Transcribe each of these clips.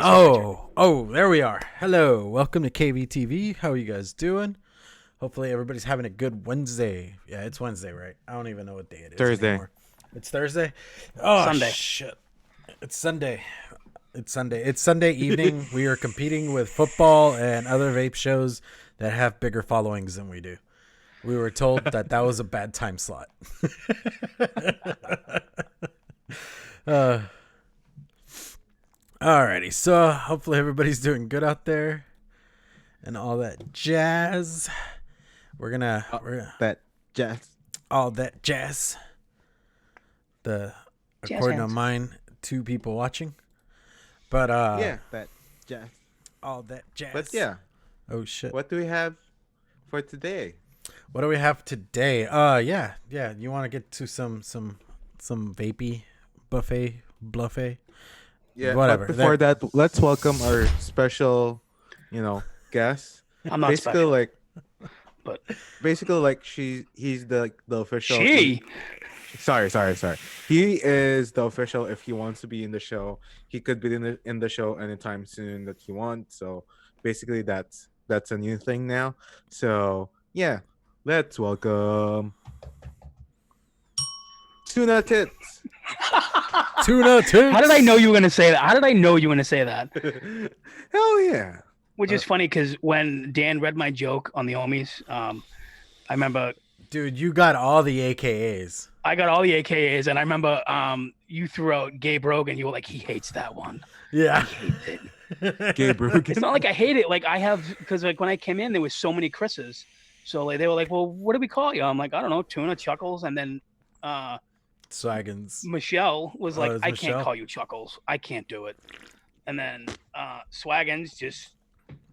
There we are. Hello, welcome to KVTV. How are you guys doing? Hopefully everybody's having a good Wednesday. Yeah, it's Wednesday, right? I don't even know what day it is Thursday. anymore. It's Thursday? Oh, Sunday. shit. It's Sunday. It's Sunday evening. We are competing with football and other vape shows that have bigger followings than we do. We were told that was a bad time slot. Alrighty, so hopefully everybody's doing good out there and all that jazz. We're gonna that jazz. All that jazz. According to mine, 2 people watching. But that jazz. All that jazz. But yeah. Oh shit. What do we have for today? What do we have today? Yeah. You want to get to some vapey buffet? Yeah, whatever. But before that, let's welcome our special, guest. I'm not basically special, but basically he's the official. Sorry. He is the official. If he wants to be in the show, he could be in the show anytime soon that he wants. So basically, that's a new thing now. So yeah, let's welcome Tuna Tits. Tuna Tits. How did I know you were going to say that? Hell yeah. Which is funny because when Dan read my joke on the Ohmies, I remember. Dude, you got all the AKAs. I got all the AKAs, and I remember you threw out Gabe Rogan. You were like, he hates that one. Yeah. He hates it. Gabe Rogan. It's not like I hate it. Like I have, because like when I came in, there was so many Chris's. So like they were like, well, what do we call you? I'm like, I don't know, Tuna, Chuckles, and then Swaggins. Michelle was like, I Michelle? can't call you Chuckles. I can't do it. And then Swaggins just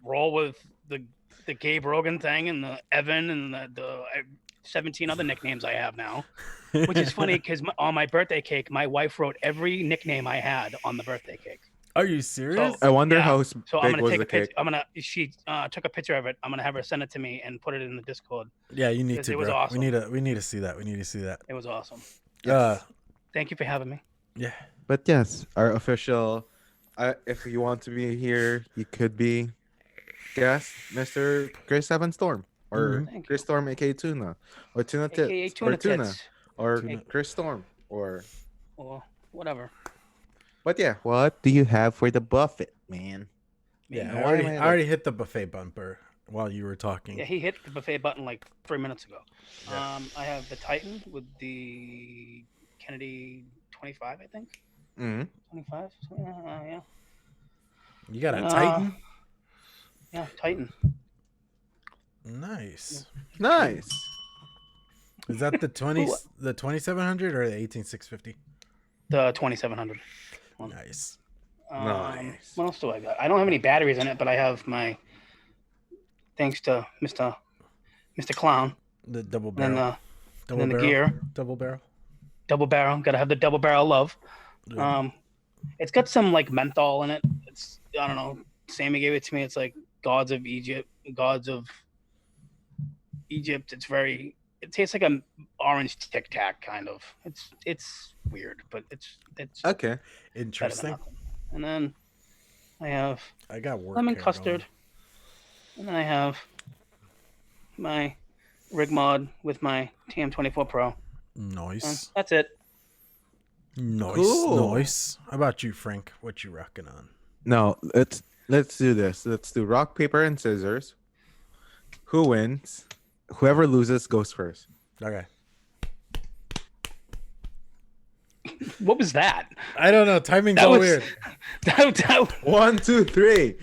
roll with the Gabe Rogan thing and the Evan and the 17 other nicknames I have now, which is funny because on my birthday cake, my wife wrote every nickname I had on the birthday cake. Are you serious? I wonder how So big I'm gonna was take the a picture. cake. She took a picture of it. I'm gonna have her send it to me and put it in the Discord. Yeah, you need to. It was bro. awesome. We need to see that. It was awesome. Yes. Thank you for having me. Yeah. But yes, our official. If you want to be here, you could be guest Mr. Chris Evan Storm or Thank Chris you. Storm, aka Tuna, or Tuna AKA Tits, Tuna or Tuna, Tits. or Tuna. Chris Storm, or. Or whatever. But yeah, what do you have for the buffet, man? Yeah, Why I am I already hit the buffet bumper while you were talking. Yeah, he hit the buffet button like 3 minutes ago. Yeah. I have the Titan with the Kennedy 25, I think. Mm-hmm. 25? Yeah. You got a Titan? Yeah, Titan. Nice. Nice. Is that the 2700 or the 18650? The 2700. Nice. Nice. What else do I got? I don't have any batteries in it, but I have my. Thanks to Mr. Clown. The double And barrel. then the gear. Double barrel. Double barrel. Got to have the double barrel love. Yeah. It's got some like menthol in it. It's, I don't know. Sammy gave it to me. It's like gods of Egypt. It tastes like an orange Tic Tac kind of. It's weird, but it's Okay. better than Interesting. nothing. And then I got work. lemon here custard. And then I have my rig mod with my TM24 Pro. going. And Nice. that's it. Nice. Cool. Nice. How about you, Frank? What you rocking on? No, let's do this. Let's do rock, paper, and scissors. Who wins? Whoever loses goes first. Okay. What was that? I don't know. Timing's That all was weird. that. 1, 2, 3.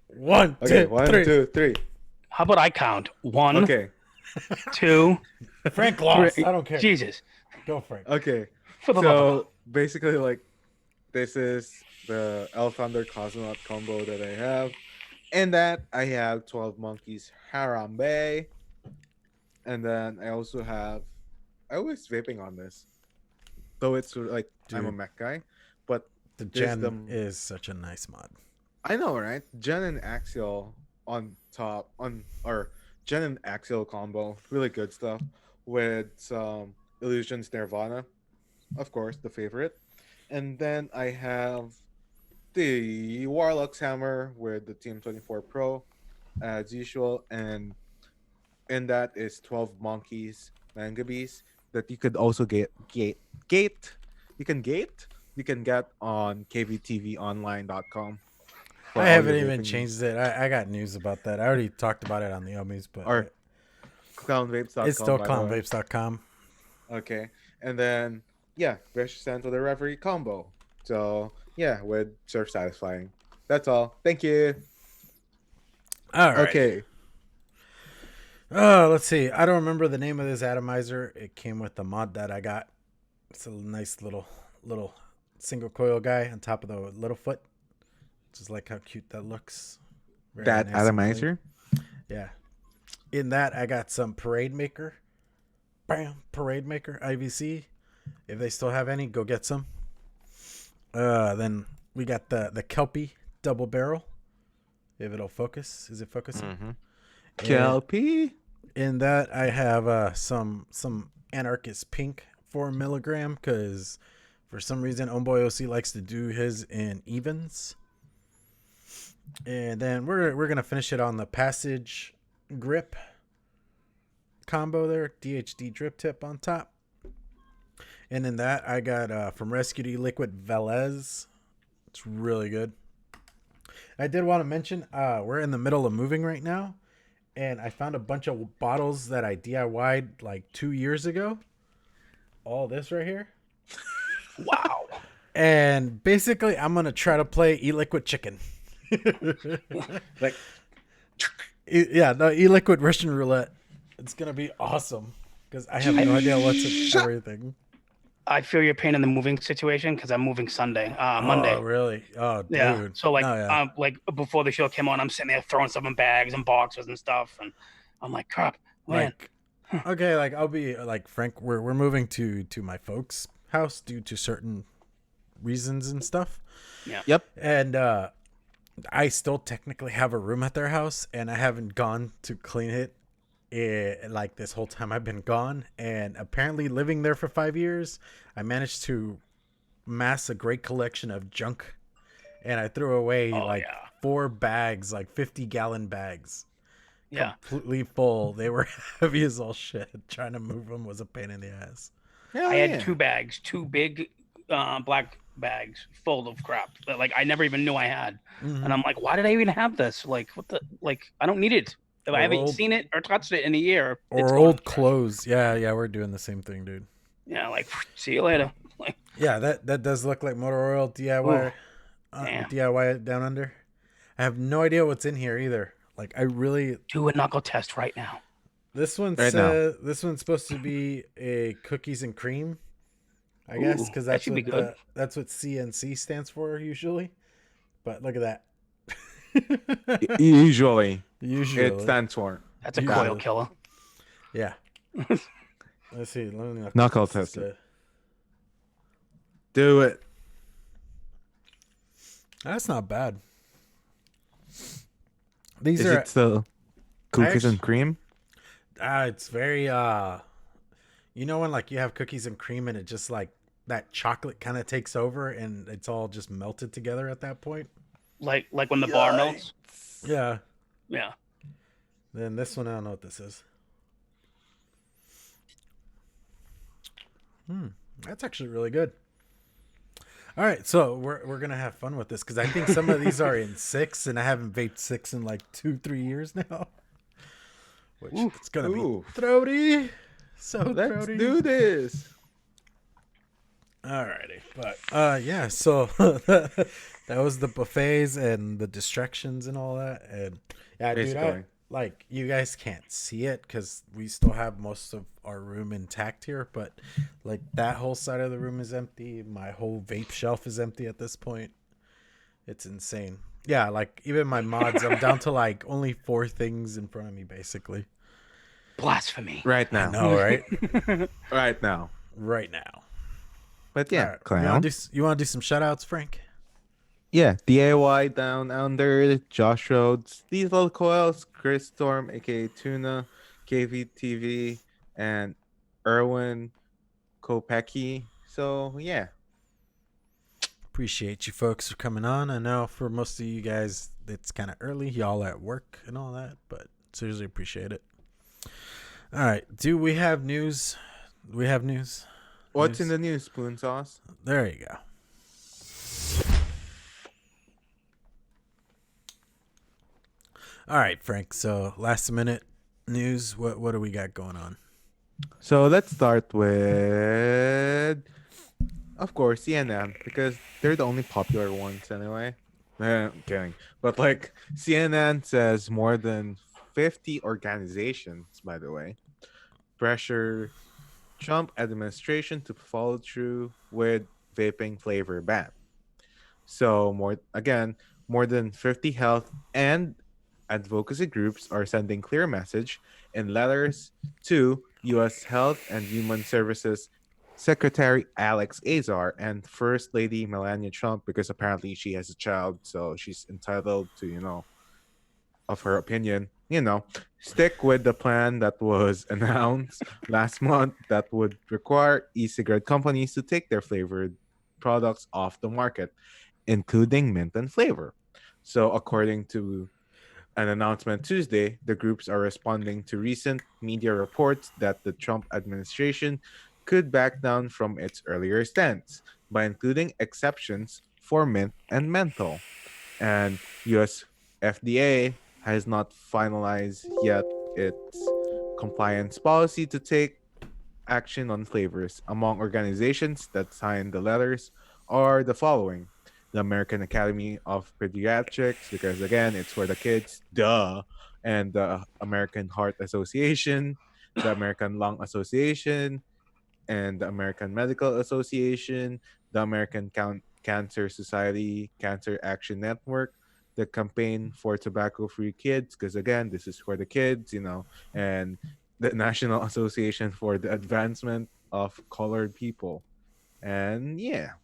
1, Okay, 2, 1, 3. 2, 3. How about I count? 1, Okay, 2, Frank lost. 3. I don't care. Jesus. Go, Frank. okay. For the love of So basically, like, this is the El Thunder Cosmonaut combo that I have. And that I have 12 Monkeys Harambe. And then I also have. I was vaping on this. Though it's like, I'm a Dude. mech guy. But The There's Gen the- is such a nice mod. I know, right? Gen and Axial on top or Gen and Axial combo, really good stuff with some Illusions Nirvana, of course, the favorite. And then I have the Warlock's hammer with the Team 24 Pro as usual, and in that is 12 monkeys manga bees that you could also gate you can get on kvtvonline.com I for all haven't your even vaping changed needs, it. I got news about that. I already talked about it on the Ohmies, but or it's clownvapes.com, still by the way. clownvapes.com. Okay, and then yeah, Vicious Sense the Reverie combo. So yeah, with Surf Satisfying. That's all. Thank you. All right. Okay. Let's see. I don't remember the name of this atomizer. It came with the mod that I got. It's a nice little single coil guy on top of the little foot. Just like how cute that looks. Very That nice and clean. atomizer. Yeah. In that, I got some Parade Maker. Bam, Parade Maker IVC. If they still have any, go get some. Then we got the Kelpie double barrel. If it'll focus, is it focusing? Mm-hmm. Kelpie. In that, I have some Anarchist Pink 4 milligram because for some reason Homeboy OC likes to do his in evens. And then we're gonna finish it on the Passage grip combo there, DHD drip tip on top. And in that, I got from Rescue to Liquid Velez. It's really good. I did want to mention we're in the middle of moving right now, and I found a bunch of bottles that I DIY'd like 2 years ago. All this right here. Wow. And basically, I'm gonna try to play e-liquid chicken. Like, e-liquid Russian roulette. It's gonna be awesome because I have no idea what's in everything. I feel your pain in the moving situation because I'm moving Monday. Oh, really? Oh, dude. Yeah. So yeah. like before the show came on, I'm sitting there throwing stuff in bags and boxes and stuff, and I'm like, crap, man. Like, okay, like I'll be like Frank. We're moving to my folks' house due to certain reasons and stuff. Yeah. Yep. And I still technically have a room at their house, and I haven't gone to clean it. Like this whole time I've been gone, and apparently living there for 5 years, I managed to mass a great collection of junk, and I threw away 4 bags, like 50-gallon bags, completely full. They were heavy as all shit. Trying to move them was a pain in the ass. I had 2 bags, 2 big black bags full of crap that like I never even knew I had, and I'm like, why did I even have this? Like, what the I don't need it. If I haven't seen it or touched it in a year. Or old clothes. Yeah, we're doing the same thing, dude. Yeah, like, see you later. Like, yeah, that does look like Motor Oil DIY. DIY down under. I have no idea what's in here either. Like, I really do a knuckle test right now. This one's supposed to be a cookies and cream, I guess, because that's what CNC stands for usually. But look at that. Usually it stands for. That's a coil killer. Yeah. Let's see. Let me knuckle test it. Do it. That's not bad. These Is it still cookies and cream? It's very you know when like you have cookies and cream and it just like that chocolate kind of takes over and it's all just melted together at that point. Like when the bar melts. Yeah. Yeah. Then this one, I don't know what this is. That's actually really good. All right, so we're gonna have fun with this because I think some of these are in 6, and I haven't vaped 6 in like 2-3 years now. Which it's gonna be throaty. So let's do this. Alrighty, but yeah, so that was the buffets and the distractions and all that, and yeah, dude, like you guys can't see it because we still have most of our room intact here, but like that whole side of the room is empty. My whole vape shelf is empty at this point. It's insane. Yeah, like even my mods, I'm down to like only 4 things in front of me, basically. Blasphemy. Right now. I know, right? Right now. Right now. But yeah, right. You want to do some shout outs, Frank? Yeah, DIY Down Under, Josh Rhodes, Diesel Coils, Chris Storm, aka Tuna, KVTV, and Erwin Kopecki. So yeah, Appreciate you folks for coming on. I know for most of you guys, it's kind of early. Y'all at work and all that, but seriously appreciate it. All right. Do we have news? We have news. What's in the news, PoonSauce? There you go. All right, Frank. So last minute news. What do we got going on? So let's start with, of course, CNN, because they're the only popular ones anyway. I'm kidding. But like CNN says more than 50 organizations, by the way, pressure Trump administration to follow through with vaping flavor ban. So more than 50 health and advocacy groups are sending clear message in letters to U.S. Health and Human Services Secretary Alex Azar and First Lady Melania Trump, because apparently she has a child, so she's entitled to, of her opinion, stick with the plan that was announced last month that would require e-cigarette companies to take their flavored products off the market, including mint and flavor. So according to an announcement Tuesday, the groups are responding to recent media reports that the Trump administration could back down from its earlier stance by including exceptions for mint and menthol. And US FDA has not finalized yet its compliance policy to take action on flavors. Among organizations that signed the letters are the following: the American Academy of Pediatrics, because again, it's for the kids, duh, and the American Heart Association, the American Lung Association, and the American Medical Association, the American Cancer Society, Cancer Action Network, the Campaign for Tobacco Free Kids, because again, this is for the kids, and the National Association for the Advancement of Colored People. And yeah,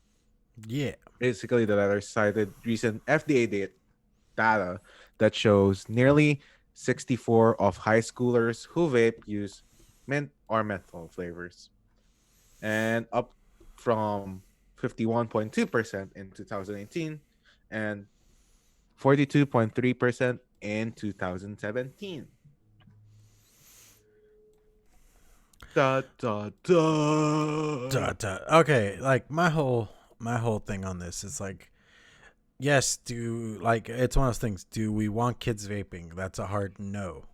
basically the letter cited recent FDA data that shows nearly 64 of high schoolers who vape use mint or menthol flavors, and up from 51.2% in 2018 and 42.3% in 2017. Da, da, da. Okay, like my whole thing on this is like, yes, it's one of those things. Do we want kids vaping? That's a hard no.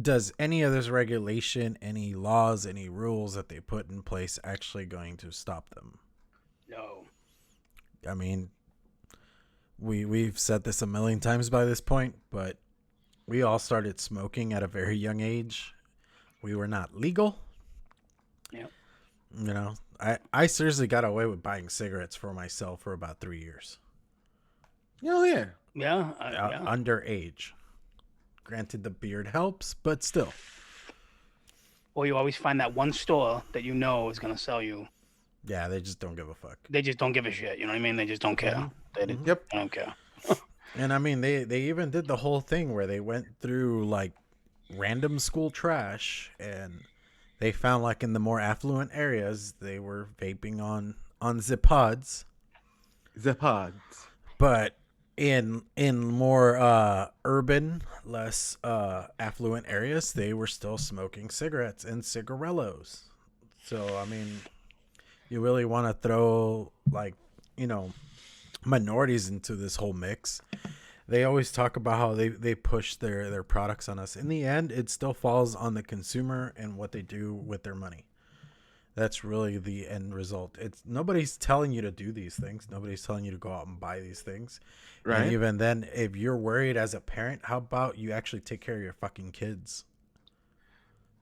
Does any of this regulation, any laws, any rules that they put in place actually going to stop them? No. I mean, we've said this a million times by this point, but we all started smoking at a very young age. We were not legal. Yeah. I seriously got away with buying cigarettes for myself for about 3 years. Oh, yeah. Yeah. Underage. Granted, the beard helps, but still. Well, you always find that one store that you know is going to sell you. Yeah, they just don't give a fuck. They just don't give a shit. You know what I mean? They just don't care. They don't care. And I mean, they even did the whole thing where they went through like random school trash, and they found like in the more affluent areas they were vaping on Zipods. But in more urban, less affluent areas, they were still smoking cigarettes and cigarellos. So I mean, you really want to throw minorities into this whole mix. They always talk about how they push their products on us. In the end, it still falls on the consumer and what they do with their money. That's really the end result. Nobody's telling you to do these things. Nobody's telling you to go out and buy these things. Right. And even then, if you're worried as a parent, how about you actually take care of your fucking kids?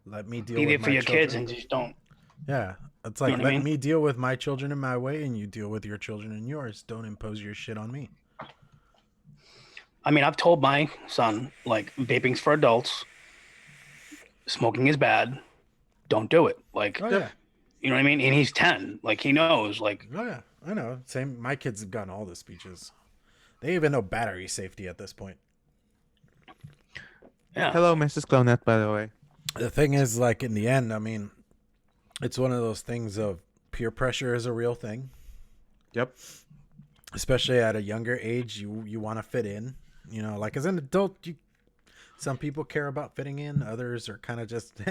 Let me deal with my children. Be there for your kids and just don't. Yeah. It's like, let me deal with my children in my way, and you deal with your children in yours. Don't impose your shit on me. I mean, I've told my son, like, vaping's for adults. Smoking is bad. Don't do it. Like, you know what I mean? And he's 10. Like, he knows. Like, oh, yeah. I know. Same. My kids have gotten all the speeches. They even know battery safety at this point. Yeah. Hello, Mrs. Clonette, by the way. The thing is, like, in the end, I mean, it's one of those things of peer pressure is a real thing. Yep. Especially at a younger age, you want to fit in. Like as an adult, some people care about fitting in. Others are kind of just,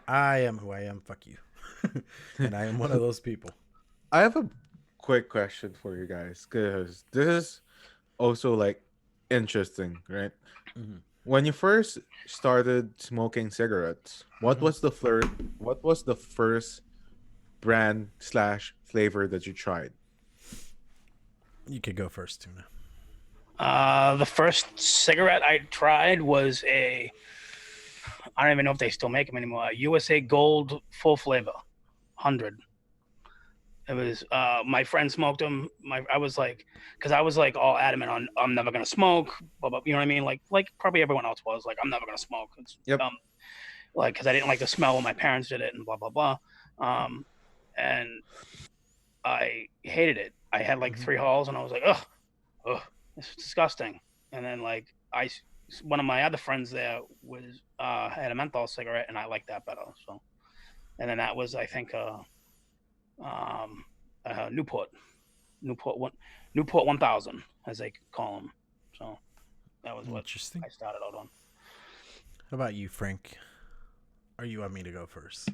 I am who I am. Fuck you. And I am one of those people. I have a quick question for you guys because this is also like interesting, right? Mm-hmm. When you first started smoking cigarettes, what Mm-hmm. was the what was the first brand slash flavor that you tried? You could go first, Tuna. The first cigarette I tried was I don't even know if they still make them anymore. A USA Gold full flavor, 100. It was my friend smoked them. I was like, because I was like all adamant on I'm never gonna smoke, blah, blah, you know what I mean? Like probably everyone else was like I'm never gonna smoke. It's, Yep. like because I didn't like the smell when my parents did it and blah blah blah. And I hated it. I had like 3 hauls and I was like, ugh, this is disgusting. And then like one of my other friends there was had a menthol cigarette and I liked that better. So, and then that was I think Newport 1000 as they call them. So that was what Interesting. I started out on. How about you, Frank? Or you want me to go first?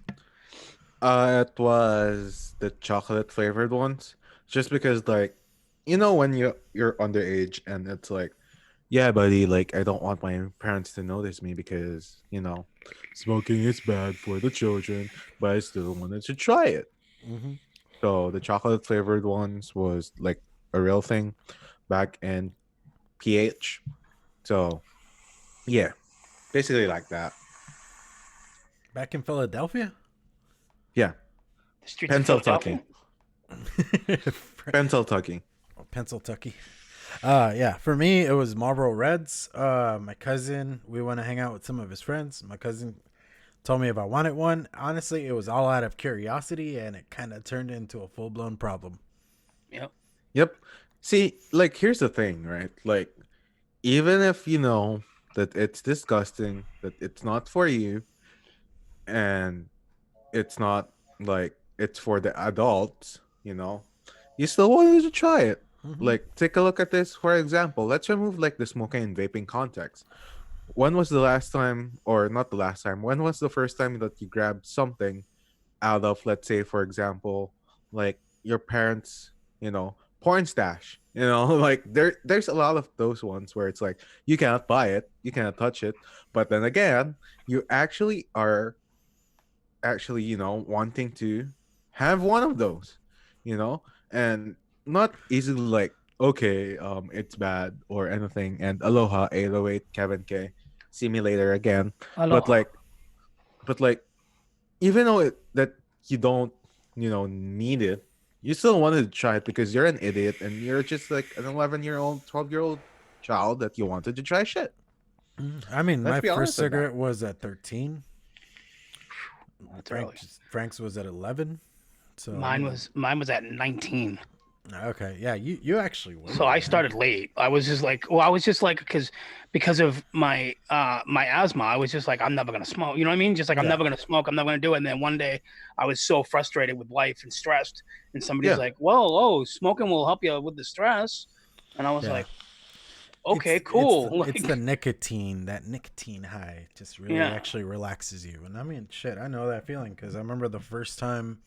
It was the chocolate flavored ones. Just because, like, when you're underage and it's like, yeah, buddy, like I don't want my parents to notice me because smoking is bad for the children, but I still wanted to try it. Mm-hmm. So the chocolate flavored ones was like a real thing back in PH. So yeah, basically like that. Back in Philadelphia? Yeah, The streets pencil of Philadelphia. tucking, pencil tucking. Pencil Tucky. Yeah, for me it was Marlboro Reds. My cousin, we went to hang out with some of his friends. My cousin told me if I wanted one. Honestly, it was all out of curiosity, and it kind of turned into a full-blown problem. Yep. See, like here's the thing, right? Like even if you know that it's disgusting, that it's not for you, and it's not like it's for the adults, you still wanted to try it. Mm-hmm. Like, take a look at this. For example, let's remove like the smoking and vaping context. When was the last time, or not the last time? When was the first time that you grabbed something out of, let's say, for example, like your parents, porn stash? Like there's a lot of those ones where it's like you cannot buy it, you cannot touch it, but then again, you actually are wanting to have one of those, and not easily like, okay, it's bad or anything. And aloha 808 Kevin K, see me later again. But Aloha. like even though that you don't need it, you still wanted to try it because you're an idiot and you're just like an 11-year-old 12-year-old child that you wanted to try shit. I mean, Let's my be first honest with that. cigarette was at 13. That's early. Frank's was at 11. So Mine was at 19. Okay, yeah, you actually were. So I started late. I was just like, because of my my asthma, I was just like, I'm never gonna smoke. You know what I mean? Just like I'm never gonna smoke. I'm never gonna do it. And then one day, I was so frustrated with life and stressed, and somebody's like, "Whoa, smoking will help you with the stress," and I was like, "Okay, cool." It's the nicotine. That nicotine high just really actually relaxes you. And I mean, shit, I know that feeling because I remember the first time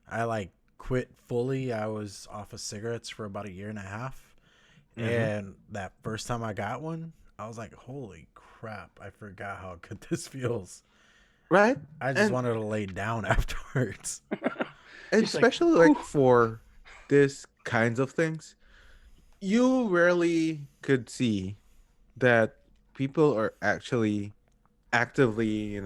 I like quit fully. I was off of cigarettes for about 1.5 years, and that first time I got one, I was like, "Holy crap! I forgot how good this feels." Right? I just wanted to lay down afterwards. And especially like for this kinds of things, you rarely could see that people are actually actively,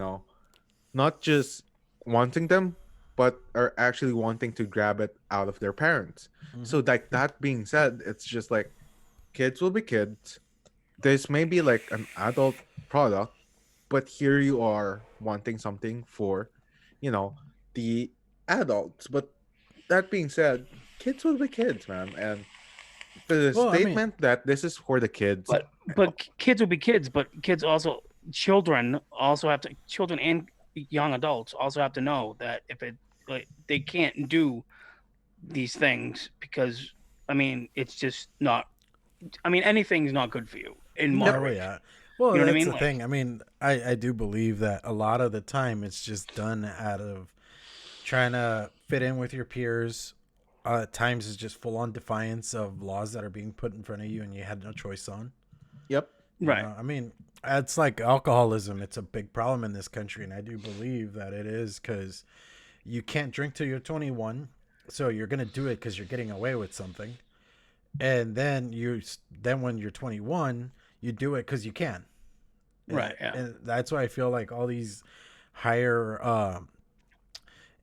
not just wanting them, but are actually wanting to grab it out of their parents. So like that being said, it's just like kids will be kids. This may be like an adult product, but here you are wanting something for, the adults. But that being said, kids will be kids, man. And the statement that this is for the kids, but kids will be kids. But children and young adults also have to know that if they can't do these things because I mean it's just not. I mean anything's not good for you in No, moderation. yeah. Well, You know what I that's mean? the Like, thing. I mean, I do believe that a lot of the time it's just done out of trying to fit in with your peers. At times it's just full on defiance of laws that are being put in front of you and you had no choice on. Yep. You right. know, I mean, it's like alcoholism. It's a big problem in this country, and I do believe that it is because you can't drink till you're 21, so you're gonna do it because you're getting away with something, and then when you're 21, you do it because you can, Right. Yeah. and that's why I feel like all these higher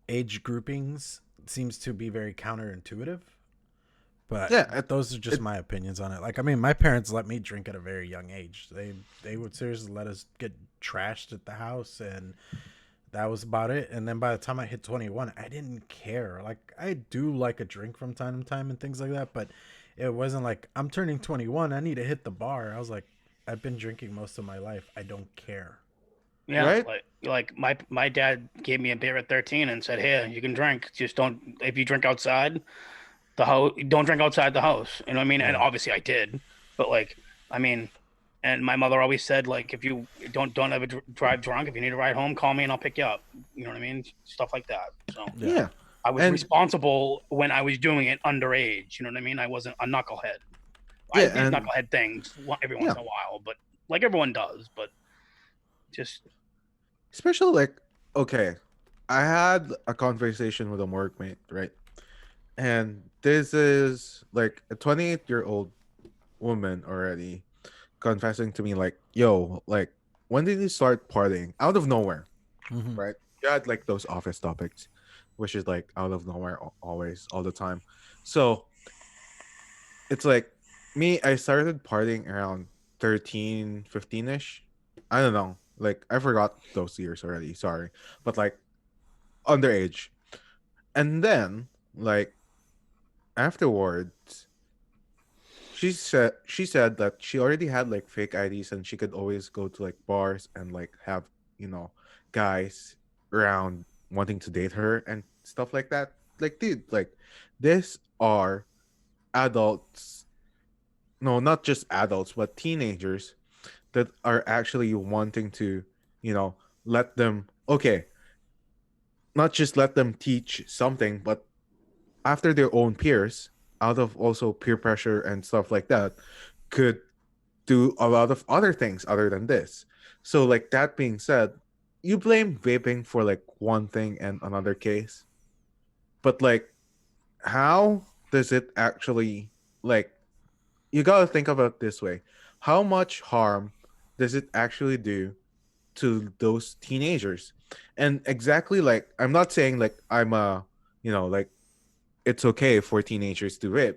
age groupings seems to be very counterintuitive. But Yeah. those are just my opinions on it. Like, I mean, my parents let me drink at a very young age. They would seriously let us get trashed at the house, and that was about it. And then by the time I hit 21, I didn't care. Like, I do like a drink from time to time and things like that, but it wasn't like I'm turning 21. I need to hit the bar. I was like, I've been drinking most of my life. I don't care. Yeah. Right. Like my dad gave me a beer at 13 and said, "Here, you can drink. Just don't if you drink outside the house, don't drink outside the house." You know what I mean? And Yeah. obviously I did, but like, I mean, and my mother always said, like, if you don't ever drive drunk. If you need to ride home, call me and I'll pick you up. You know what I mean? Stuff like that. So Yeah. Yeah. I was And responsible when I was doing it underage. You know what I mean? I wasn't a knucklehead. I yeah, did and knucklehead things every once yeah, in a while, but like everyone does. But just especially like, okay, I had a conversation with a workmate, right? And this is like a 28-year-old woman already confessing to me, like, yo, like, when did you start partying out of nowhere, Mm-hmm. right? You had like those office topics, which is like out of nowhere always, all the time. So it's like me, I started partying around 13, 15 ish. I don't know. Like, I forgot those years already. Sorry. But like underage. And then, like, afterwards, she said that she already had like fake IDs and she could always go to like bars and like have, you know, guys around wanting to date her and stuff like that. Like, dude, like, these are adults, no, not just adults, but teenagers that are actually wanting to, you know, let them, okay, not just let them teach something, but after their own peers, out of also peer pressure and stuff like that, could do a lot of other things other than this. So, like, that being said, you blame vaping for like one thing and another case, but like, how does it actually, like, you gotta think about it this way: how much harm does it actually do to those teenagers? And exactly, like, I'm not saying like I'm a, you know, like, it's okay for teenagers to vape.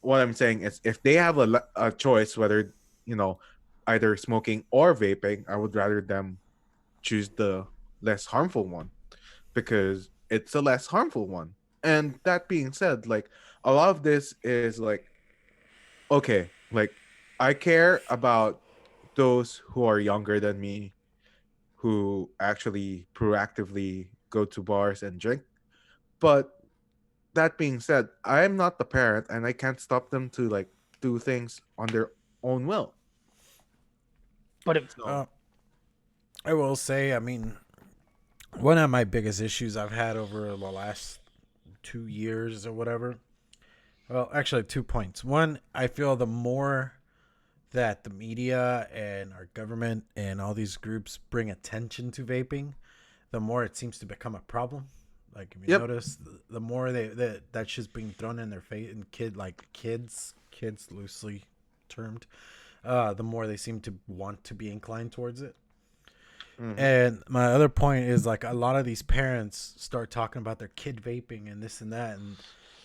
What I'm saying is, if they have a choice whether, you know, either smoking or vaping, I would rather them choose the less harmful one because it's a less harmful one. And that being said, like, a lot of this is like, okay, like, I care about those who are younger than me, who actually proactively go to bars and drink. But that being said, I am not the parent and I can't stop them to like do things on their own will. but if So I will say, I mean, one of my biggest issues I've had over the last 2 years or whatever. Well, actually, 2 points. One, I feel the more that the media and our government and all these groups bring attention to vaping, the more it seems to become a problem. Like, if you yep. notice, the more that's just being thrown in their face, and kids loosely termed, the more they seem to want to be inclined towards it. Mm-hmm. And my other point is, like, a lot of these parents start talking about their kid vaping and this and that, and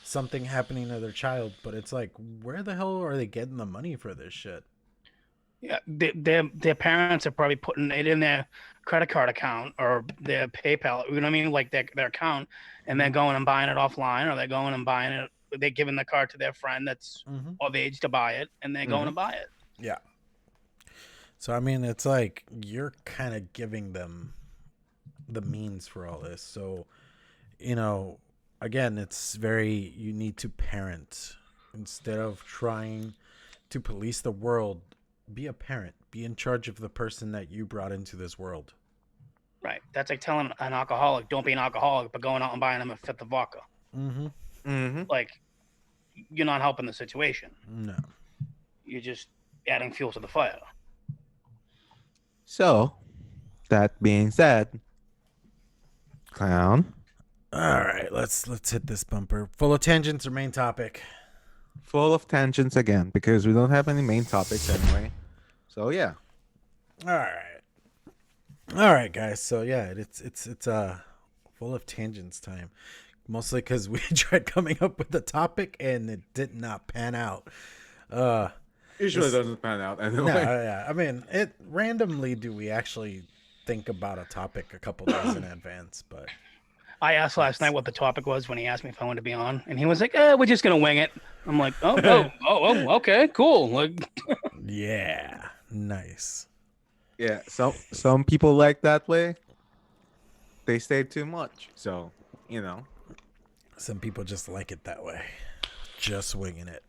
something happening to their child, but it's like, where the hell are they getting the money for this shit? yeah, their parents are probably putting it in their credit card account or their PayPal. You know what I mean? Like their account, and they're going and buying it offline, or they're going and buying it. They're giving the card to their friend that's Mm-hmm. of age to buy it, and they're going Mm-hmm. to buy it. Yeah. So I mean, it's like you're kind of giving them the means for all this. So, you know, again, you need to parent instead of trying to police the world. Be a parent. Be in charge of the person that you brought into this world. Right. That's like telling an alcoholic, don't be an alcoholic, but going out and buying them a fifth of vodka. Like, you're not helping the situation. No. You're just adding fuel to the fire. So, that being said, Clown. All right, let's hit this bumper. Full of tangents or main topic? Full of tangents again, because we don't have any main topics anyway. So yeah. All right, guys. So yeah, it's full of tangents time. Mostly because we tried coming up with a topic and it did not pan out. Usually doesn't pan out anyway. No, yeah. I mean, randomly do we actually think about a topic a couple days in advance, but I asked last night what the topic was when he asked me if I wanted to be on, and he was like, we're just gonna wing it. I'm like, oh, okay, cool. Like, yeah, nice. Yeah, some people like that way. They stay too much, so Some people just like it that way, just winging it.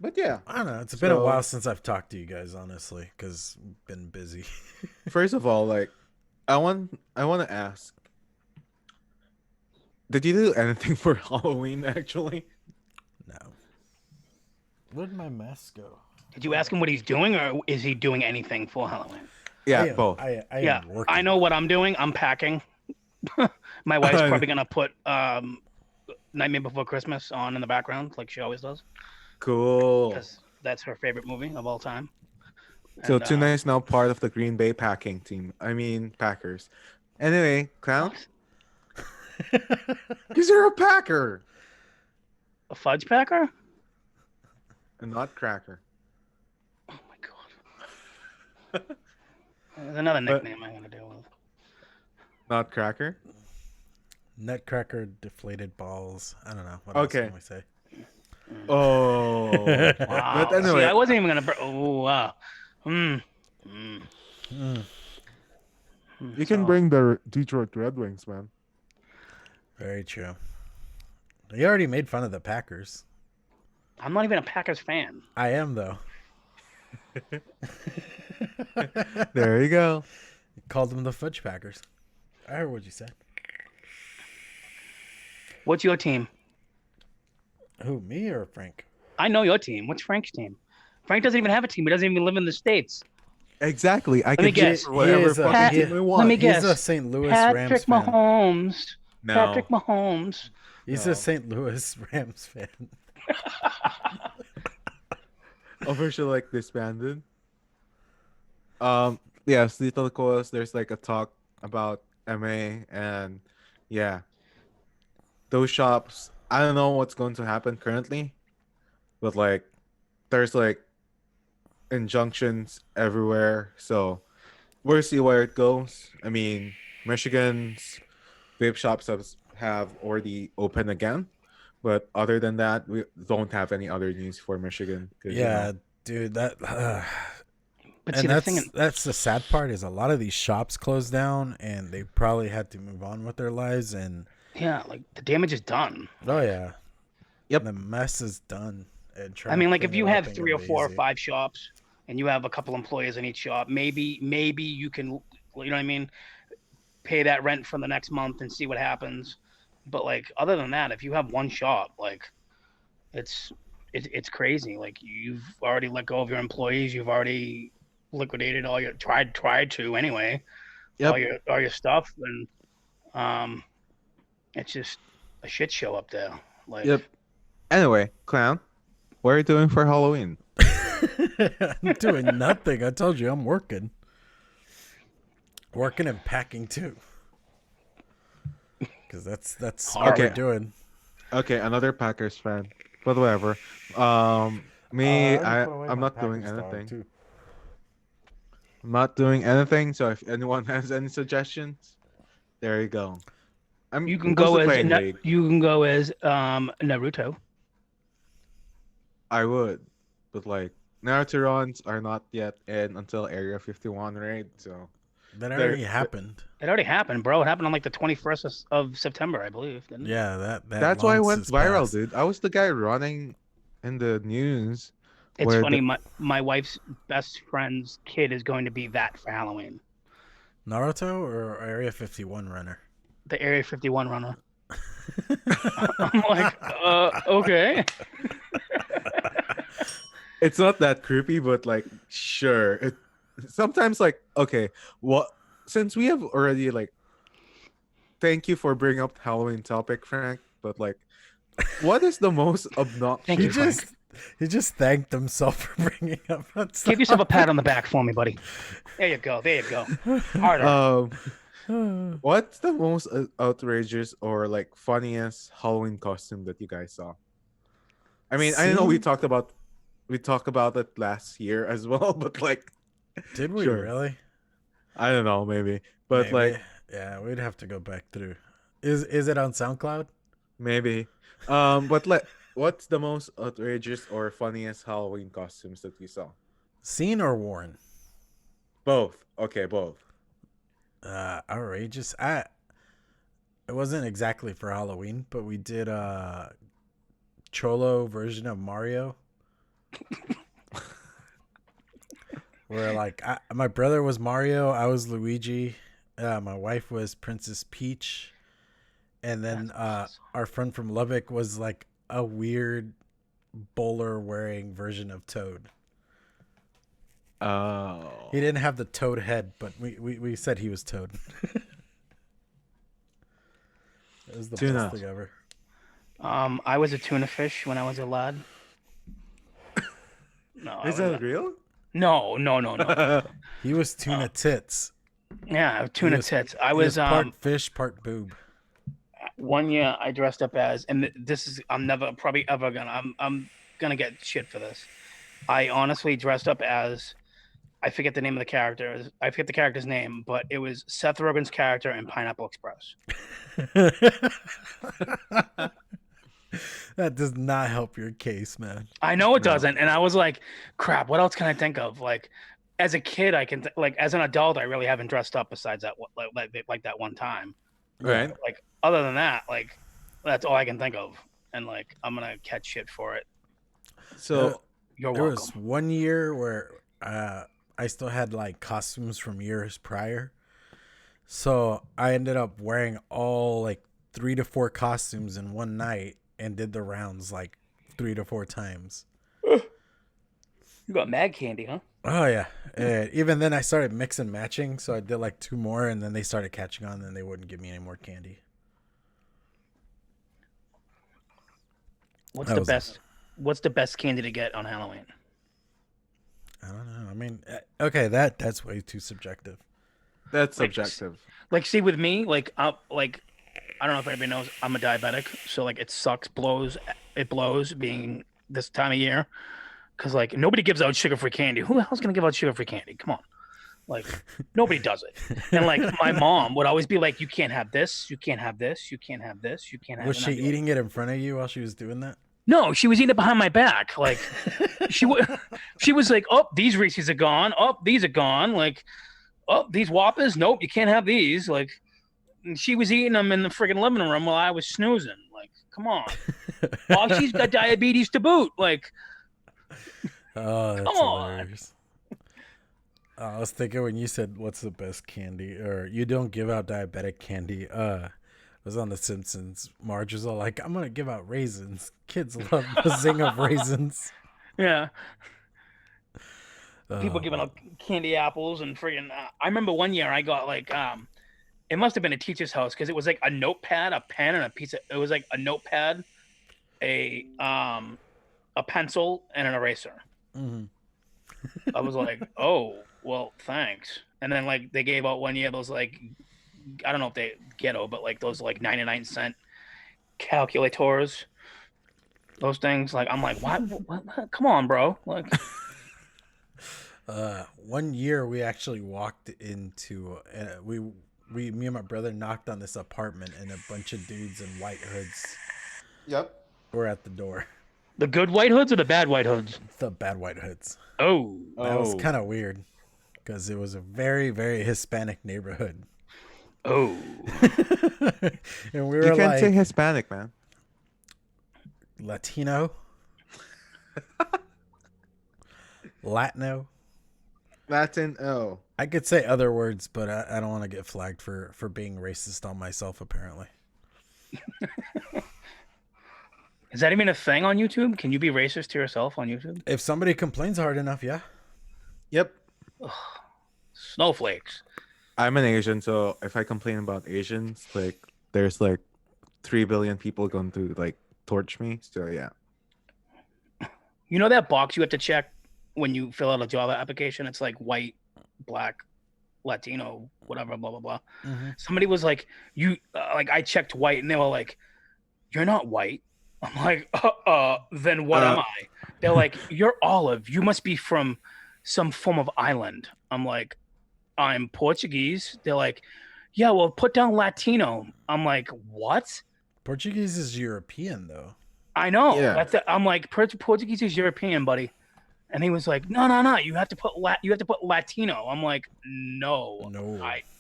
But yeah, I don't know. It's been a while since I've talked to you guys, honestly, because I've been busy. First of all, like, I want to ask, did you do anything for Halloween actually? No. Where'd my mask go? did you ask him what he's doing, or is he doing anything for Halloween? Yeah, both. I am working. I know what I'm doing. I'm packing. My wife's probably gonna put Nightmare Before Christmas on in the background, like she always does. Cool. Because that's her favorite movie of all time. So And, Tuna is now part of the Green Bay packing team. I mean, Packers. Anyway, Clown, because you're a Packer, a fudge packer? and not Cracker. Oh my god. There's another nickname I'm gonna deal with. Not Cracker. Nutcracker, deflated balls. I don't know. What Okay. else can we say? Oh. Wow. But anyway, See, I wasn't even gonna. Oh wow. you can bring the Detroit Red Wings, man. Very true. You already made fun of the Packers. I'm not even a Packers fan. I am, though. There you go. Called them the Fudge Packers. I heard what you said. What's your team? Who, me or Frank? I know your team. What's Frank's team? Frank doesn't even have a team. He doesn't even live in the States. Exactly. I me can guess. choose whatever fucking team we want. Let me He's guess. a St. Louis Patrick Rams fan. Mahomes. No. Patrick Mahomes. He's No. a St. Louis Rams fan. Officially like disbanded. Yes, Little Coils, there's like a talk about MA, and yeah. Those shops, I don't know what's going to happen currently, but like there's like injunctions everywhere, so we'll see where it goes. I mean, Michigan's vape shops have already opened again, but other than that, we don't have any other news for Michigan. Yeah, dude, that. But And see, the thing, that's the sad part is a lot of these shops closed down and they probably had to move on with their lives. And yeah, like the damage is done. oh yeah, Yep. the mess is done. And I mean, like if you have 3 or 4 or easy. 5 shops and you have a couple employees in each shop, maybe you can, you know what I mean, pay that rent for the next month and see what happens. But like other than that, if you have one shop, like it's crazy. Like you've already let go of your employees, you've already liquidated all your tried to anyway. Yep. all your stuff, and it's just a shit show up there. Like Yep. Anyway, Clown, what are you doing for Halloween? I'm doing nothing. I told you I'm working and packing too. Because that's what Okay. we're doing. Okay, another Packers fan, but whatever. I'm not doing anything. I'm not doing anything. So if anyone has any suggestions, there you go. you can go as playing league. Naruto. I would, but like Naruto runs are not yet in until Area 51 raid. So That already happened. It already happened, bro. It happened on like the 21st of September, I believe. Didn't it? Yeah, that That's why it month went is viral, past. dude. I was the guy running in the news. It's where funny. My wife's best friend's kid is going to be that for Halloween. Naruto or Area 51 runner? The Area 51 runner. I'm like, okay. It's not that creepy, but like, sure. Sometimes like, okay, well, since we have already like, thank you for bringing up the Halloween topic, Frank. But like, what is the most obnoxious? Thank you, Frank. He just thanked himself for bringing up that stuff. Give yourself a pat on the back for me, buddy. There you go. There you go. Harder. What's the most outrageous or like funniest Halloween costume that you guys saw? I mean, I know we talked about it last year as well, but like, did we sure. really? I don't know, maybe, but like, yeah, we'd have to go back through. Is it on SoundCloud? Maybe. But what's the most outrageous or funniest Halloween costumes that you saw? Seen or worn? Both. Okay, both. Outrageous. It wasn't exactly for Halloween, but we did a Cholo version of Mario. Where like my brother was Mario, I was Luigi, my wife was Princess Peach, and then our friend from Lubbock was like a weird bowler wearing version of Toad. Oh. He didn't have the Toad head, but we said he was Toad. It was the best thing ever. I was a tuna fish when I was a lad. No, is that real? No. He was tuna tits. Yeah, tuna tits. I was part fish, part boob. One year I dressed up as, and this is I'm gonna get shit for this. I honestly dressed up as, I forget the name of the character. I forget the character's name, but it was Seth Rogen's character in Pineapple Express. That does not help your case, man. I know it doesn't, and I was like, "Crap! What else can I think of?" Like, as a kid, I can like as an adult, I really haven't dressed up besides that like that one time. Right. Like other than that, like that's all I can think of, and like I'm gonna catch shit for it. So you're there welcome. was one year where I still had like costumes from years prior, so I ended up wearing all like 3 to 4 costumes in one night and did the rounds like 3 to 4 times. You got mad candy, huh? Oh yeah. Even then I started mix and matching, so I did like 2 more and then they started catching on and they wouldn't give me any more candy. What's the best candy to get on Halloween? I don't know. I mean, okay, that's way too subjective. That's subjective. Like see with me, like I don't know if anybody knows, I'm a diabetic, so like it sucks, it blows being this time of year, because like nobody gives out sugar-free candy. Who the hell's gonna give out sugar-free candy? Come on, like nobody does it. And like my mom would always be like, "You can't have this. You can't have this. You can't have this. You can't have." Was she eating it in front of you while she was doing that? No, she was eating it behind my back. Like she was like, "Oh, these Reese's are gone. Oh, these are gone. Like, oh, these Whoppers. Nope, you can't have these." Like. And she was eating them in the friggin' living room while I was snoozing. Like, come on. Oh, she's got diabetes to boot. Like, oh, that's come hilarious. I was thinking when you said, "What's the best candy?" or "You don't give out diabetic candy." I was on The Simpsons. Marge was all like, "I'm gonna give out raisins. Kids love the zing of raisins." Yeah. People giving out candy apples and friggin'. I remember one year I got like it must have been a teacher's house because it was like a notepad, a pen, and a piece of. It was like a notepad, a pencil, and an eraser. Mm-hmm. I was like, "Oh, well, thanks." And then like they gave out one year those like, I don't know if they ghetto, but like those like 99-cent calculators. Those things, like I'm like, what? Come on, bro! Like. One year we actually walked into me and my brother knocked on this apartment and a bunch of dudes in white hoods. Yep. Were at the door. The good white hoods or the bad white hoods? The bad white hoods. Oh. That was kind of weird. because it was a very, very Hispanic neighborhood. Oh. And we You were can't like, say Hispanic, man. Latino, Latino. Latin. Oh, I could say other words, but I don't want to get flagged for being racist on myself, apparently. Is that even a thing on YouTube? Can you be racist to yourself on YouTube? If somebody complains hard enough, yeah. yep. Snowflakes. I'm an Asian, so if I complain about Asians, like there's like 3 billion people going to like torch me. So yeah. You know that box you have to check when you fill out a job application? It's like white, black, Latino, whatever, blah, blah, blah. Mm-hmm. Somebody was like, I checked white, and they were like, you're not white. I'm like, then what am I? They're like, you're olive. You must be from some form of island. I'm like, I'm Portuguese. They're like, yeah, well, put down Latino. I'm like, what? Portuguese is European, though. I know. Yeah. I'm like, Portuguese is European, buddy. And he was like, no. You have to put Latino. I'm like, no.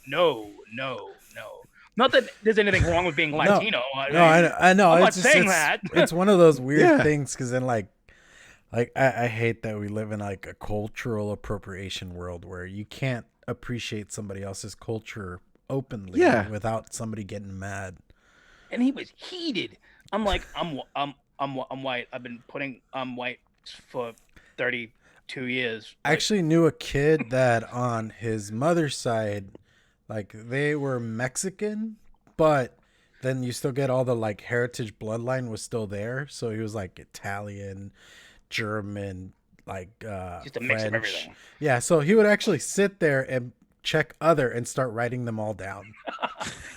No. Not that there's anything wrong with being Latino. No, I know. I'm it's not just, saying that. It's one of those weird things, because then like I hate that we live in like a cultural appropriation world where you can't appreciate somebody else's culture openly without somebody getting mad. And he was heated. I'm like, I'm white. I've been putting I'm white for 32 years. I actually knew a kid that on his mother's side, like they were Mexican, but then you still get all the like heritage bloodline was still there. So he was like Italian, German, like just a mix of French. everything. Yeah, so he would actually sit there and check other and start writing them all down.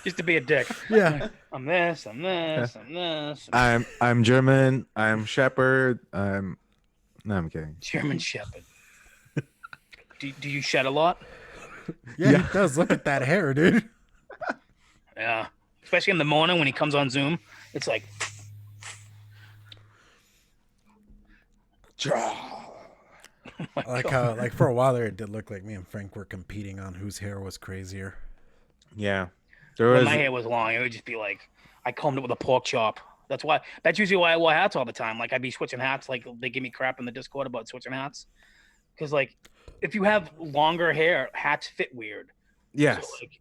Just to be a dick. Yeah. I'm this. I'm German. I'm Shepherd. No, I'm kidding. German Shepherd. Do you shed a lot? Yeah, he does. Look at that hair, dude. Yeah. Especially in the morning when he comes on Zoom. It's like... Like how, like for a while there, it did look like me and Frank were competing on whose hair was crazier. Yeah. When my hair was long, it would just be like, I combed it with a pork chop. That's usually why I wore hats all the time. Like I'd be switching hats. Like they give me crap in the Discord about switching hats. Because like, if you have longer hair, hats fit weird. Yes. So, like,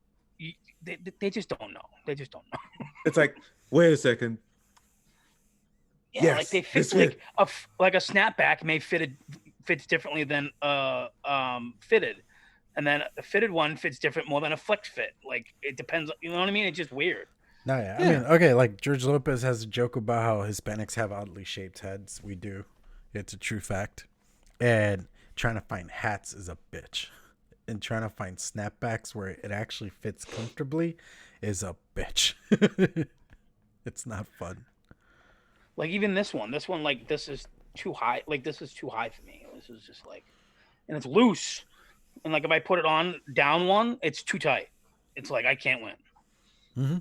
they just don't know. They just don't know. It's like, wait a second. Yeah, yes, like they fit like a snapback fits differently than fitted, and then a fitted one fits different more than a flex fit. Like it depends. You know what I mean? It's just weird. No, yeah. I mean, okay, like George Lopez has a joke about how Hispanics have oddly shaped heads. We do. It's a true fact. And trying to find hats is a bitch. And trying to find snapbacks where it actually fits comfortably is a bitch. It's not fun. Like even this one, like this is too high. Like this is too high for me. This is just like, and it's loose. And like if I put it on down one, it's too tight. It's like I can't win. Mm-hmm.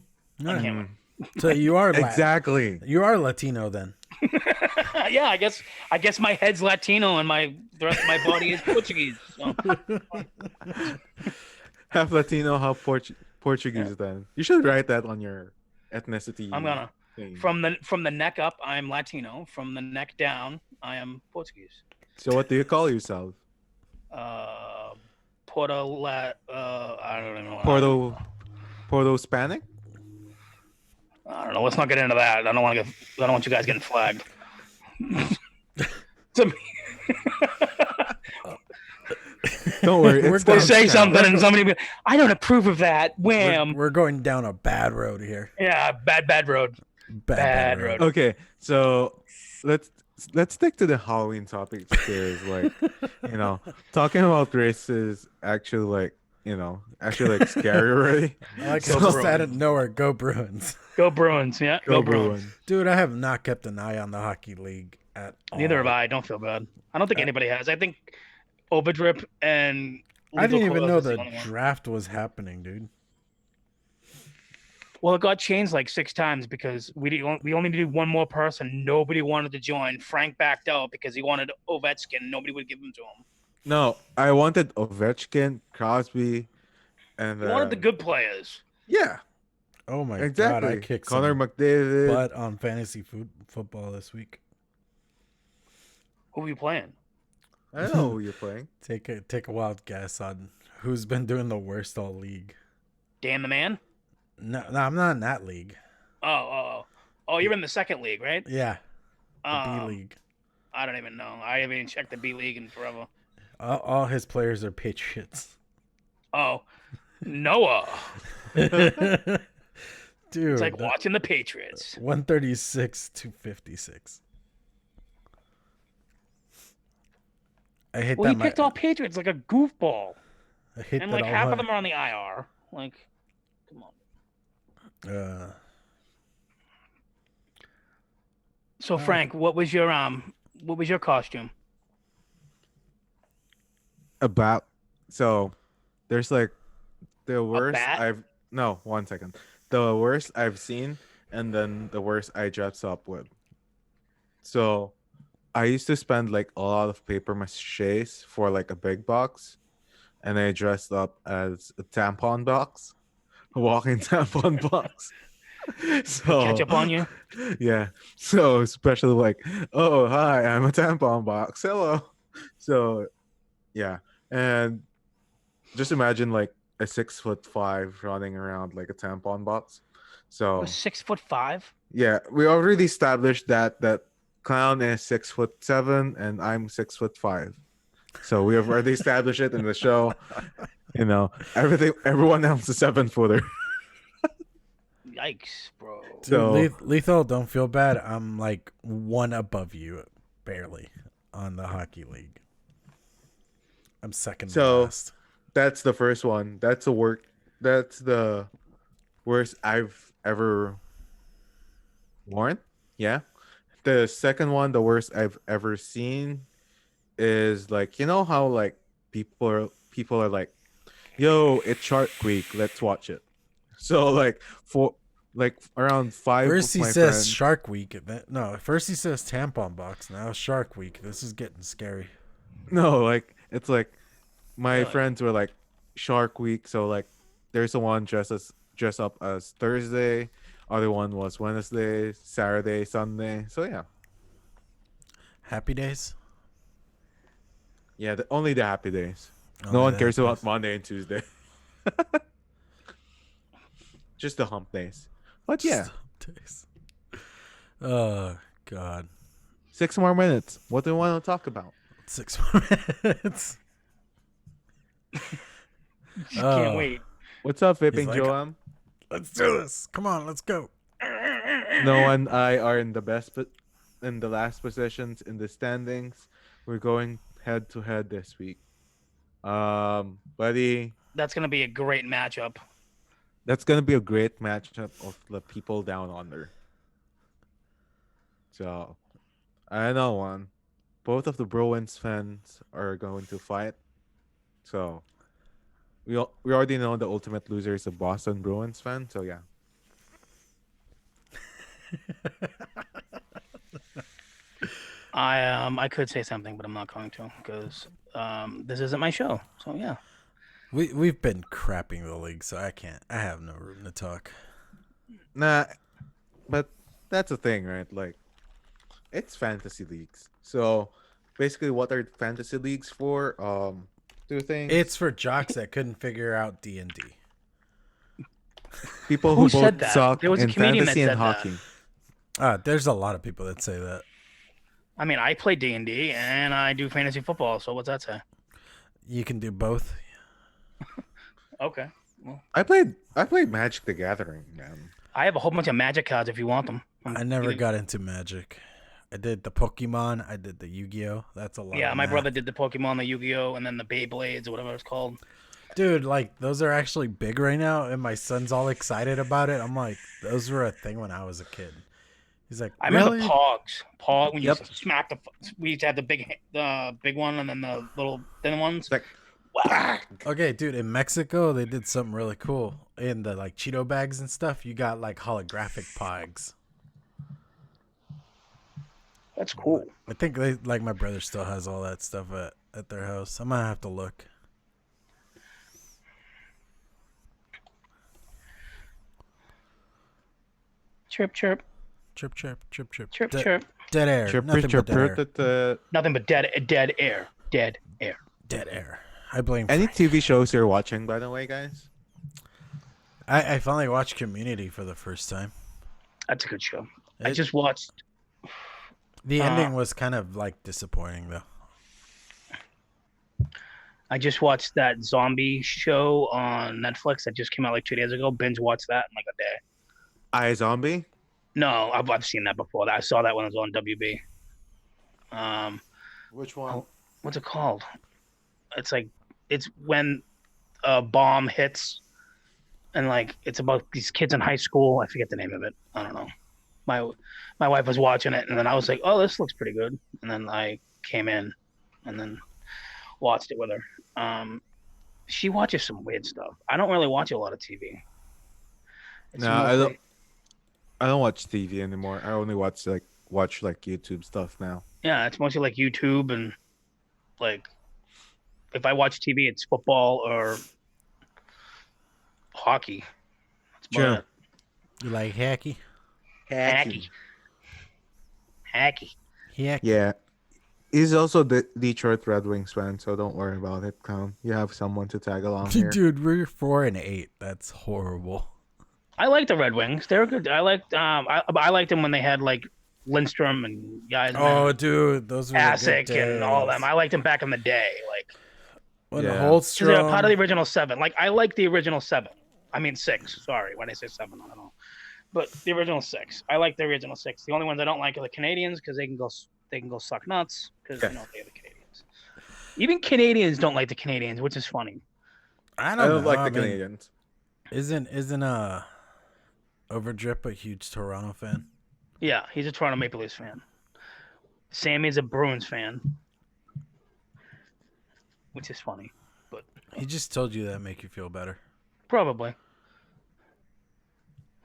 I can't win. So you are exactly. You are Latino then. Yeah, I guess my head's Latino and the rest of my body is Portuguese. So. Half Latino, half Portuguese. Then you should write that on your ethnicity. I'm gonna thing. From the neck up, I'm Latino. From the neck down, I am Portuguese. So what do you call yourself? I don't even know. Porto Hispanic? I don't know. Let's not get into that. I don't want you guys getting flagged. To me. Don't worry. They say something and somebody be, I don't approve of that. Wham. We're going down a bad road here. Yeah, bad road. Bad road. Okay, so let's stick to the Halloween topic because, like, talking about race is actually like scary already. I like so just out of nowhere. Go Bruins. Go Bruins. Yeah. Go Bruins. Dude, I have not kept an eye on the hockey league at all. Neither have I. Don't feel bad. I don't think anybody has. I think Overdrip and I didn't even know the draft was happening, dude. Well, it got changed like 6 times because we only needed one more person. Nobody wanted to join. Frank backed out because he wanted Ovechkin. Nobody would give him to him. No, I wanted Ovechkin, Crosby, and You wanted the good players. yeah, Oh my god, I exactly. kicked Connor some McDavid. butt on fantasy football this week. Who are you playing? I know who you're playing. Take a wild guess on who's been doing the worst all league. Dan the Man? No, I'm not in that league. Oh, you're in the second league, right? Yeah, the B league. I don't even know. I haven't even checked the B league in forever. All his players are Patriots. Oh, Noah. Dude, It's like watching the Patriots. 136 to 56. I hate Well, that. he picked all Patriots like a goofball. I hate And that like all half my, of them are on the IR. Like, come on. So Frank, what was your costume? About so there's like the worst bat? no, 1 second. The worst I've seen and then the worst I dress up with. So I used to spend like a lot of paper maches for like a big box, and I dressed up as a tampon box, a walking tampon box. So Catch up on you? yeah. So especially like, oh hi, I'm a tampon box. Hello. So yeah, and just imagine like a 6'5" running around like a tampon box. So Was 6'5"? yeah, we already established that clown is 6'7" and I'm 6'5". So we have already established it in the show. You know, everyone else is 7-footer. Yikes, bro. Dude, So Lethal, don't feel bad. I'm like one above you, barely, on the hockey league. I'm second to So last. that's the first one. That's the worst I've ever worn. Yeah. The second one, the worst I've ever seen is like, you know how like people are like, yo, it's Shark Week, let's watch it. So like for like around five First of he my says friends. Shark Week. No, first he says tampon box. Now Shark Week. This is getting scary. No, like it's like my Really? friends were like Shark Week, so like there's the one dress up as Thursday, other one was Wednesday, Saturday, Sunday. So yeah. Happy days. Yeah, only the happy days. Only No one the cares happy about days. Monday and Tuesday. Just the hump days. But yeah, Days. Oh God. 6 more minutes. What do you want to talk about? 6 more minutes. Can't wait. What's up, Vaping like, Joam? Let's do this. Come on, let's go. Noah and I are in the last positions in the standings. We're going head to head this week. Buddy, That's gonna be a great matchup. that's gonna be a great matchup of the people down under. So I know one. Both of the Bruins fans are going to fight. So we already know the ultimate loser is a Boston Bruins fan. So yeah. I could say something, but I'm not going to because this isn't my show. So yeah. We've been crapping the league, so I can't. I have no room to talk. Nah, but that's the thing, right? Like, it's fantasy leagues. So basically, what are fantasy leagues for? Two things. It's for jocks that couldn't figure out D&D. People Who who said both that? suck There was a in comedian that fantasy and said that. hockey. There's a lot of people that say that. I mean, I play D&D and I do fantasy football. So what's that say? You can do both. Okay. Well, I played Magic the Gathering, man. I have a whole bunch of Magic cards if you want them. I never got into Magic. I did the Pokemon. I did the Yu-Gi-Oh. That's a lot. Yeah, of my math. brother did the Pokemon, the Yu-Gi-Oh, and then the Beyblades or whatever it's called. Dude, like those are actually big right now, and my son's all excited about it. I'm like, those were a thing when I was a kid. He's like, I really? remember Pogs. Pog, when you Yep. used to smack we used to have the big one and then the little thin ones. It's like, Okay, dude, in Mexico they did something really cool. In the like Cheeto bags and stuff, you got like holographic Pogs. That's cool. I think they like my brother still has all that stuff at their house. I'm gonna have to look. Chirp, chirp. Chirp, chirp, chirp, chirp. Chirp, chirp. Dead air. Chirp, Nothing chirp, but dead air. chirp. Nothing but dead air. Dead air. Dead air. I blame Any Frank. TV shows you're watching, by the way, guys? I finally watched Community for the first time. That's a good show. I just watched. The ending was kind of like disappointing, though. I just watched that zombie show on Netflix that just came out like 2 days ago. Binge watched that in like a day. iZombie? No, I've seen that before. I saw that when it was on WB. Which one? What's it called? It's when a bomb hits, and like it's about these kids in high school. I forget the name of it. I don't know. My wife was watching it, and then I was like, "Oh, this looks pretty good." And then I came in, and then watched it with her. She watches some weird stuff. I don't really watch a lot of TV. I don't watch TV anymore. I only watch YouTube stuff now. Yeah, it's mostly like YouTube, and like if I watch TV, it's football or hockey. That's about Sure. it. You like hacky? Hacky. Yeah. He's also the Detroit Red Wings fan, so don't worry about it, Clown. You have someone to tag along here. Dude, we're 4-8. That's horrible. I like the Red Wings. They're good. I liked them when they had like Lindstrom and guys. Oh, dude, those were Asic the good and all days. them. I liked them back in the day. Like When Yeah. they're Holstrom. part of the original 7. Like I like the original 7. I mean 6. Sorry, when I say 7, I don't know. But the original 6. I like the original 6. The only ones I don't like are the Canadians because they can go suck nuts because they're the Canadians. Even Canadians don't like the Canadians, which is funny. I I don't don't know. like I the mean, Canadians. Isn't Overdrip a huge Toronto fan? Yeah, he's a Toronto Maple Leafs fan. Sammy's a Bruins fan, which is funny, but He just told you that make you feel better. probably.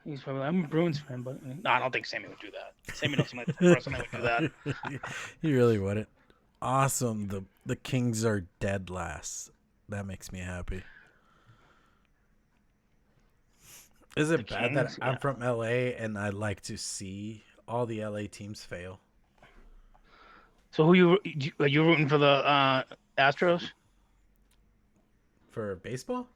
He's probably I'm a Bruins fan, but no, I don't think Sammy would do that. Sammy doesn't like the person that would do that. He really wouldn't. Awesome. The Kings are dead last. That makes me happy. Is it The bad that Kings? I'm Yeah. from LA and I like to see all the LA teams fail? So are you rooting for the Astros? For baseball?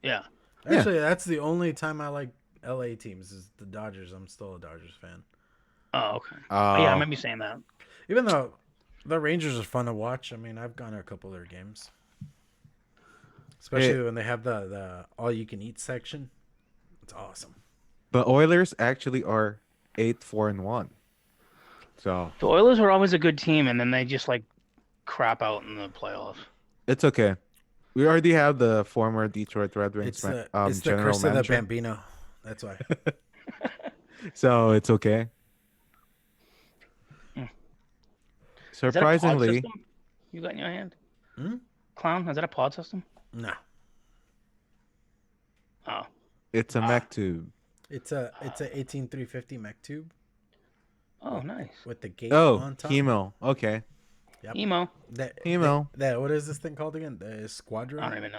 Yeah. Actually, that's the only time I like LA teams is the Dodgers. I'm still a Dodgers fan. Oh, okay. Oh, Yeah, I remember you saying that. Even though the Rangers are fun to watch. I mean, I've gone to a couple of their games. Especially when they have the all-you-can-eat section. It's awesome. the Oilers actually are 8-4-1. So The Oilers were always a good team, and then they just like crap out in the playoffs. it's okay. We already have the former Detroit Red Wings It's the general curse of the manager, Bambino. That's why. so it's okay. Is that a pod Surprisingly, system you got in your hand? Hmm? Clown, is that a pod system? No. Oh, it's a mech tube. It's a 18350 mech tube oh, nice. with the gate Oh, on top. chemo. Okay, Yep. Emo. Hemo. That what is this thing called again? The Squadron. I don't even know.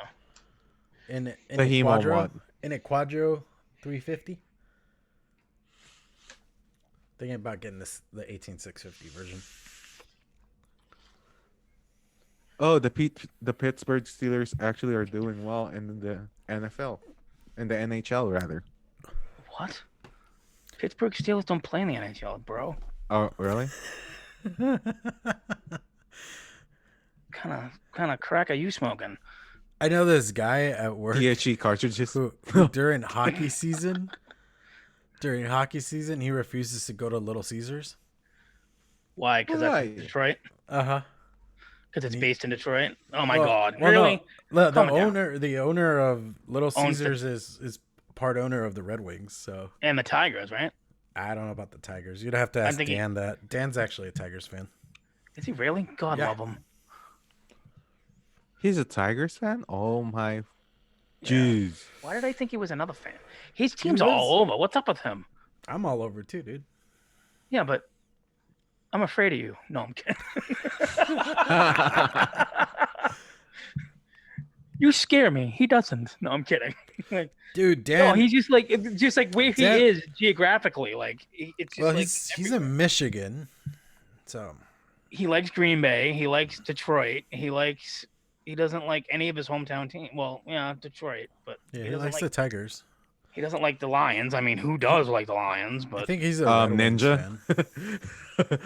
In The a Hemo Quadro. mod. In a Quadro 350. Thinking about getting the 18650 version. Oh, the Pittsburgh Steelers actually are doing well in the NFL, in the NHL rather. What? Pittsburgh Steelers don't play in the NHL, bro. Oh, really? Kind of crack are you smoking? I know this guy at work DHE cartridges. who during hockey season, he refuses to go to Little Caesars. Why? Because Why? that's Detroit. Uh-huh. Because it's based in Detroit. Oh my Well- God! well, Really? No, Calm it down. the owner of Little Owns Caesars is part owner of the Red Wings, so And the Tigers, right? I don't know about the Tigers. You'd have to ask think Dan that. Dan's actually a Tigers fan. Is he really? God Yeah. love him. He's a Tigers fan? Oh my. Jeez. Why did I think he was another fan? His team's was. all over. What's up with him? I'm all over too, dude. Yeah, but I'm afraid of you. No, I'm kidding. You scare me. He doesn't. No, I'm kidding. Like, Dude, Dan. no, he's just like where he Dan- is geographically. Like it's just well, like he's in Michigan, so he likes Green Bay. He likes Detroit. He doesn't like any of his hometown team. Well, yeah, Detroit, but yeah, he he doesn't likes like the Tigers. he doesn't like the Lions. I mean, who does like the Lions? I But think he's a Red Wings Ninja. fan.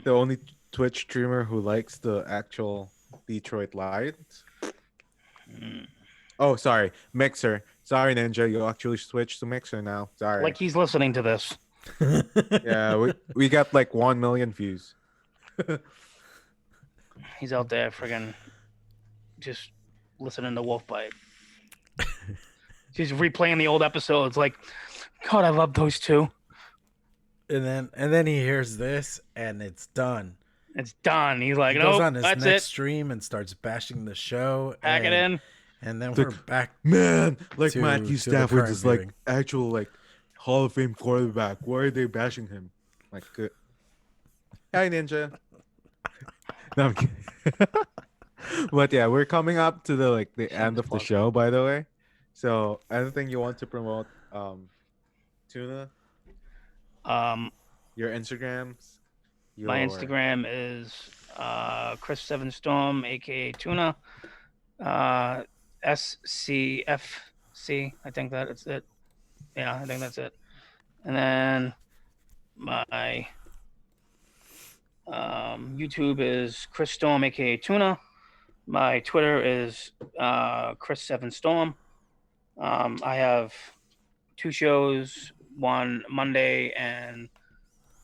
The only Twitch streamer who likes the actual Detroit Lions. Oh, sorry, Mixer. Sorry, Ninja. You actually switched to Mixer now. Sorry. like he's listening to this. Yeah, we got like 1 million views. He's out there friggin' just listening to Wolfbite. Just replaying the old episodes. Like, God, I love those two. And then he hears this, and it's done. It's done. He's like, He goes nope, on his that's next it. stream and starts bashing the show. Pack it in. And then It's we're like, back. Man, like to Matthew the Stafford current is like viewing. actual like Hall of Fame quarterback. Why are they bashing him? Like, good. Hi, Ninja. No, I'm kidding. But yeah, we're coming up to the end of the show, by the way. So anything you want to promote, Tuna? Your Instagrams? My Instagram is Chris7Storm, aka Tuna. SCFC. I think that's it. Yeah, I think that's it. And then my YouTube is Chris Storm, aka Tuna. My Twitter is Chris7Storm. I have 2 shows, one Monday and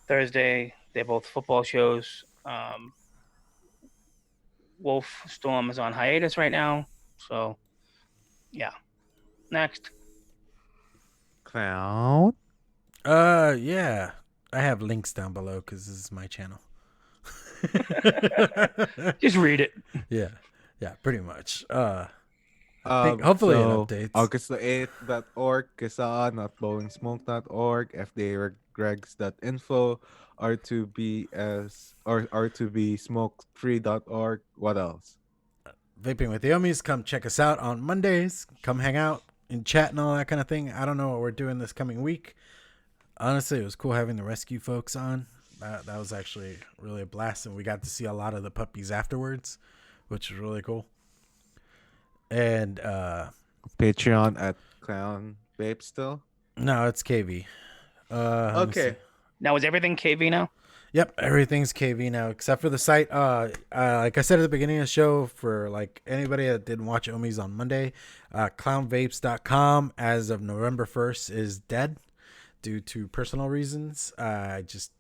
Thursday. They're both football shows. Wolf Storm is on hiatus right now. So, yeah. Next. Clown? Yeah. I have links down below because this is my channel. Just read it. Yeah, pretty much. I think hopefully it updates. August the 8th.org, kisa.blowingsmoke.org, fdagregs.info, R2BS or R2B smoke3.org. What else? Vaping with the Ohmies. Come check us out on Mondays. Come hang out and chat and all that kind of thing. I don't know what we're doing this coming week. Honestly, it was cool having the rescue folks on. That was actually really a blast, and we got to see a lot of the puppies afterwards, which was really cool. And Patreon at Clown Vape still? No, it's KV. Okay. Now, is everything KV now? Yep, everything's KV now except for the site. Like I said at the beginning of the show, for like anybody that didn't watch Ohmies on Monday, clownvapes.com as of November 1st is dead due to personal reasons. It's just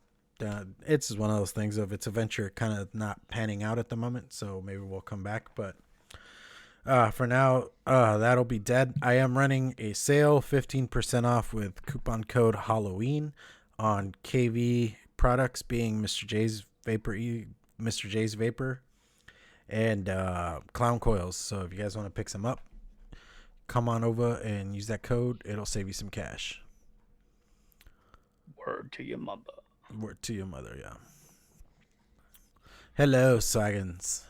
one of those things of it's a venture kind of not panning out at the moment, so maybe we'll come back. But for now, that'll be dead. I am running a sale, 15% off with coupon code Halloween on KV products, being Mr. J's Vapor, and Clown Coils. So if you guys want to pick some up, come on over and use that code. It'll save you some cash. Word to your mother. Word to your mother, yeah. Hello, Swaggins.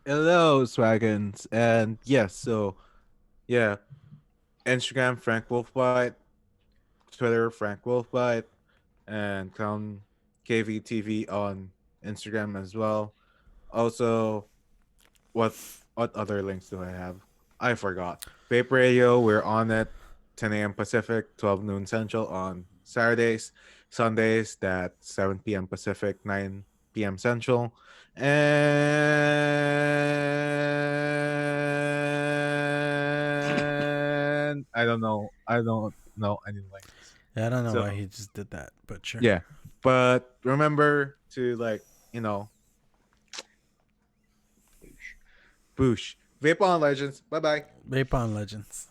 Hello, Swaggins. And yes, so yeah. Instagram Frank Wolfbite, Twitter Frank Wolfbite, and Clown KVTV on Instagram as well. Also, what other links do I have? I forgot. Vape Radio, we're on it 10 a.m. Pacific, 12 noon Central on Saturdays. Sundays, that's 7 p.m. Pacific, 9 p.m. Central. And I don't know any links. Yeah, I don't know why he just did that, but sure. Yeah. But remember to boosh. Vape on Legends. Bye-bye. Vape on Legends.